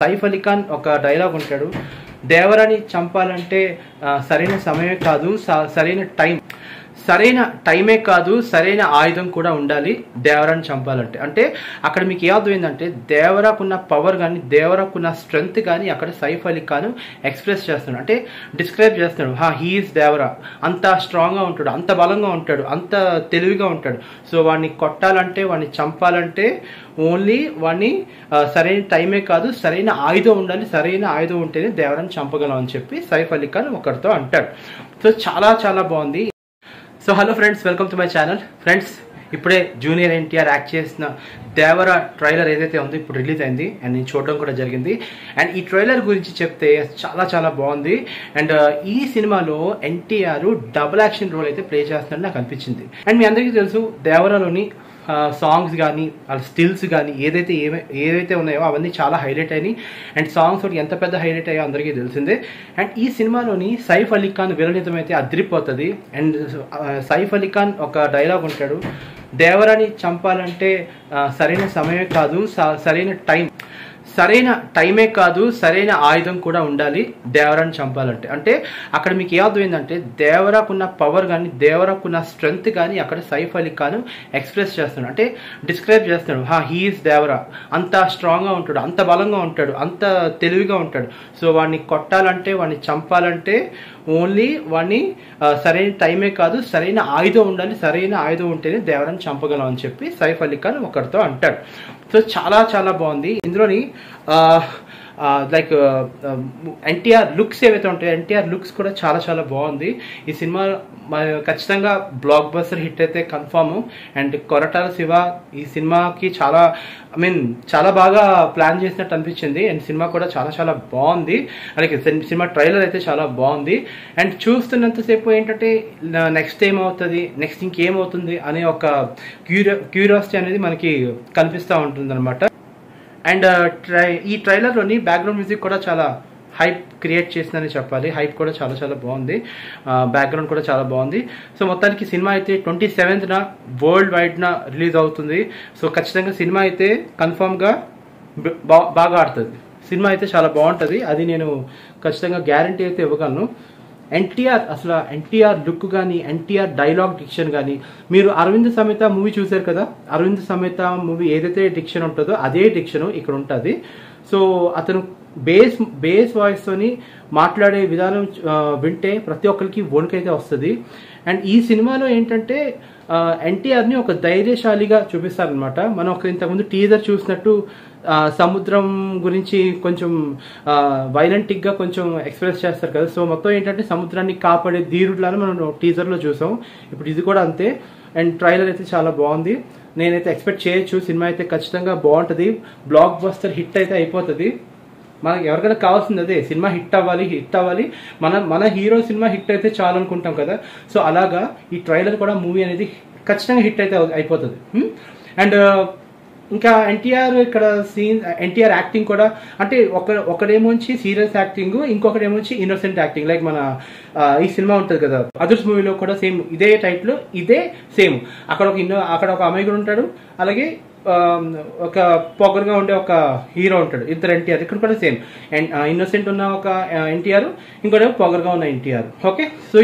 సైఫ్ అలీ ఖాన్ ఒక డైలాగ్ ఉంటాడు, దేవరాని చంపాలంటే సరైన సమయమే కాదు సరైన టైమే కాదు సరైన ఆయుధం కూడా ఉండాలి దేవరాని చంపాలంటే. అంటే అక్కడ మీకు ఏ అర్థమైందంటే దేవరాకున్న పవర్ కానీ దేవరాకున్న స్ట్రెంగ్త్ కానీ అక్కడ సైఫ్ అలీ ఖాన్ ఎక్స్ప్రెస్ చేస్తున్నాడు, అంటే డిస్క్రైబ్ చేస్తున్నాడు. హీఈస్ దేవరా, అంత స్ట్రాంగ్గా ఉంటాడు, అంత బలంగా ఉంటాడు, అంత తెలివిగా ఉంటాడు. సో వాడిని కొట్టాలంటే వాడిని చంపాలంటే ఓన్లీ వాడిని సరైన టైమే కాదు సరైన ఆయుధం ఉండాలి, సరైన ఆయుధం ఉంటేనే దేవరాని చంపగలం అని చెప్పి సైఫ్ అలీ ఖాన్ ఒకరితో అంటాడు. సో చాలా చాలా బాగుంది. So hello friends, welcome to my channel. Friends, ఇప్పుడే జూనియర్ ఎన్టీఆర్ యాక్ట్ చేసిన దేవరా ట్రైలర్ ఏదైతే ఉందో ఇప్పుడు రిలీజ్ అయింది అండ్ నేను చూడడం కూడా జరిగింది. అండ్ ఈ ట్రైలర్ గురించి చెప్తే చాలా చాలా బాగుంది. అండ్ ఈ సినిమాలో ఎన్టీఆర్ డబుల్ యాక్షన్ రోల్ అయితే ప్లే చేస్తున్నట్టు నాకు అనిపించింది. అండ్ మీ అందరికీ తెలుసు దేవరాలోని సాంగ్స్ కానీ వాళ్ళ స్టిల్స్ కానీ ఏదైతే ఉన్నాయో అవన్నీ చాలా హైలైట్ అయినాయి. అండ్ సాంగ్స్ ఒకటి ఎంత పెద్ద హైలైట్ అయ్యో అందరికీ తెలిసిందే. అండ్ ఈ సినిమాలోని సైఫ్ అలీ ఖాన్ విలనితం అయితే అదిరిపోతుంది. అండ్ సైఫ్ అలీ ఖాన్ ఒక డైలాగ్ ఉంటాడు, దేవరాని చంపాలంటే సరైన సమయమే కాదు సరైన టైమే కాదు సరైన ఆయుధం కూడా ఉండాలి దేవరాని చంపాలంటే. అంటే అక్కడ మీకు ఏ అర్థమైందంటే దేవరాకున్న పవర్ కానీ దేవరాకున్న స్ట్రెంగ్త్ కానీ అక్కడ సైఫ్ అలీ ఖాన్ ఎక్స్ప్రెస్ చేస్తున్నాడు, అంటే డిస్క్రైబ్ చేస్తున్నాడు. హీఈస్ దేవరా, అంత స్ట్రాంగ్గా ఉంటాడు, అంత బలంగా ఉంటాడు, అంత తెలివిగా ఉంటాడు. సో వాడిని కొట్టాలంటే వాడిని చంపాలంటే ఓన్లీ వాడిని సరైన టైమే కాదు సరైన ఆయుధం ఉండాలి, సరైన ఆయుధం ఉంటేనే దేవరాని చంపగలం అని చెప్పి సైఫ్ అలీ ఖాన్ ఒకరితో అంటాడు. సో చాలా చాలా బాగుంది. ఇందులోని లైక్ ఎన్టీఆర్ లుక్స్ ఏవైతే ఉంటాయో ఎన్టీఆర్ లుక్స్ కూడా చాలా చాలా బాగుంది. ఈ సినిమా ఖచ్చితంగా బ్లాక్ బస్టర్ హిట్ అయితే కన్ఫామ్. అండ్ కొరటాల శివ ఈ సినిమాకి చాలా బాగా ప్లాన్ చేసినట్టు అనిపించింది. అండ్ సినిమా కూడా చాలా చాలా బాగుంది. అలాగే సినిమా ట్రైలర్ అయితే చాలా బాగుంది. అండ్ చూస్తున్నంతసేపు ఏంటంటే నెక్స్ట్ ఏమవుతుంది, నెక్స్ట్ ఇంకేమవుతుంది అనే ఒక క్యూరియాసిటీ అనేది మనకి కనిపిస్తూ ఉంటుంది అనమాట. అండ్ ఈ ట్రైలర్లోని బ్యాక్గ్రౌండ్ మ్యూజిక్ కూడా చాలా హైప్ క్రియేట్ చేసిందని చెప్పాలి. హైప్ కూడా చాలా చాలా బాగుంది, బ్యాక్గ్రౌండ్ కూడా చాలా బాగుంది. సో మొత్తానికి సినిమా అయితే 27న వరల్డ్ వైడ్న రిలీజ్ అవుతుంది. సో ఖచ్చితంగా సినిమా అయితే కన్ఫామ్గా బాగా ఆడుతుంది. సినిమా అయితే చాలా బాగుంటుంది, అది నేను ఖచ్చితంగా గ్యారంటీ అయితే ఇవ్వగలను. ఎన్టీఆర్ లుక్ కానీ ఎన్టీఆర్ డైలాగ్ డిక్షన్ కానీ మీరు అరవింద్ సమేత మూవీ చూశారు కదా, అరవింద్ సమేత మూవీ ఏదైతే డిక్షన్ ఉంటుందో అదే డిక్షన్ ఇక్కడ ఉంటుంది. సో అతను బేస్ వాయిస్తోని మాట్లాడే విధానం వింటే ప్రతి ఒక్కరికి వణుకైతే వస్తుంది. అండ్ ఈ సినిమాలో ఏంటంటే ఎన్టీఆర్ని ఒక ధైర్యశాలిగా చూపిస్తారనమాట. మనం ఇంతకుముందు టీజర్ చూసినట్టు సముద్రం గురించి కొంచెం వైలెంటిక్గా కొంచెం ఎక్స్ప్రెస్ చేస్తారు కదా. సో మొత్తం ఏంటంటే సముద్రాన్ని కాపాడే ధీరుడులాగా మనం టీజర్లో చూసాం. ఇప్పుడు ఇది కూడా అంతే. అండ్ ట్రైలర్ అయితే చాలా బాగుంది. నేనైతే ఎక్స్పెక్ట్ చేయొచ్చు సినిమా అయితే ఖచ్చితంగా బాగుంటుంది, బ్లాక్ బస్టర్ హిట్ అయితే అయిపోతుంది. మనకి ఎవరికైనా కావాల్సింది అదే, సినిమా హిట్ అవ్వాలి. మన హీరో సినిమా హిట్ అయితే చాలు అనుకుంటాం కదా. సో అలాగా ఈ ట్రైలర్ కూడా మూవీ అనేది ఖచ్చితంగా హిట్ అయితే అయిపోతుంది. అండ్ ఇంకా ఎన్టీఆర్ యాక్టింగ్ కూడా అంటే ఒకడేమోంచి సీరియస్ యాక్టింగ్, ఇంకొకడేమోంచి ఇన్నోసెంట్ యాక్టింగ్. లైక్ మన ఈ సినిమా ఉంటుంది కదా అదర్స్ మూవీలో కూడా సేమ్ ఇదే టైటిల్, ఇదే సేమ్. అక్కడ ఒక అమ్మాయి కూడా ఉంటాడు, అలాగే ఒక పొగరుగా ఉండే ఒక హీరో ఉంటాడు, ఇద్దరు ఎన్టీఆర్. ఇక్కడ కూడా సేమ్ ఇన్నోసెంట్ ఉన్న ఒక ఎన్టీఆర్, ఇంకోటి పొగరుగా ఉన్న ఎన్టీఆర్. ఓకే, సో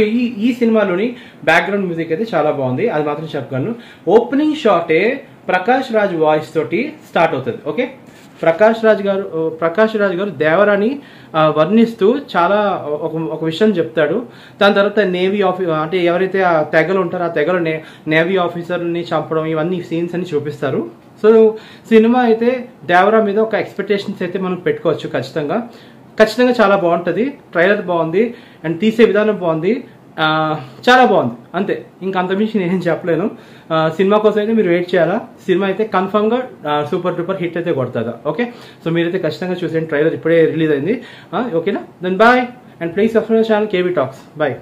ఈ సినిమాలోని బ్యాక్గ్రౌండ్ మ్యూజిక్ అయితే చాలా బాగుంది, అది మాత్రం చెప్పగలను. ఓపెనింగ్ షాటే ప్రకాష్ రాజ్ వాయిస్ తోటి స్టార్ట్ అవుతుంది. ఓకే, ప్రకాష్ రాజ్ గారు దేవరాని వర్ణిస్తూ చాలా ఒక విషయం చెప్తాడు. దాని తర్వాత నేవీ అంటే ఎవరైతే ఆ తెగలు ఉంటారో ఆ తెగలు నేవీ ఆఫీసర్ని చంపడం ఇవన్నీ సీన్స్ అని చూపిస్తారు. సో సినిమా అయితే దేవరా మీద ఒక ఎక్స్పెక్టేషన్స్ అయితే మనం పెట్టుకోవచ్చు. ఖచ్చితంగా చాలా బాగుంటుంది. ట్రైలర్ బాగుంది అండ్ తీసే విధానం బాగుంది, చాలా బాగుంది. అంతే, ఇంకా అంతమించి నేనేం చెప్పలేను. సినిమా కోసం అయితే మీరు వెయిట్ చేయాలా. సినిమా అయితే కన్ఫర్మ్గా సూపర్ డూపర్ హిట్ అయితే కొడుతుందా. ఓకే, సో మీరైతే ఖచ్చితంగా చూసేయండి. ట్రైలర్ ఇప్పుడే రిలీజ్ అయింది. ఓకేనా, then bye and please subscribe channel KB Talks. Bye.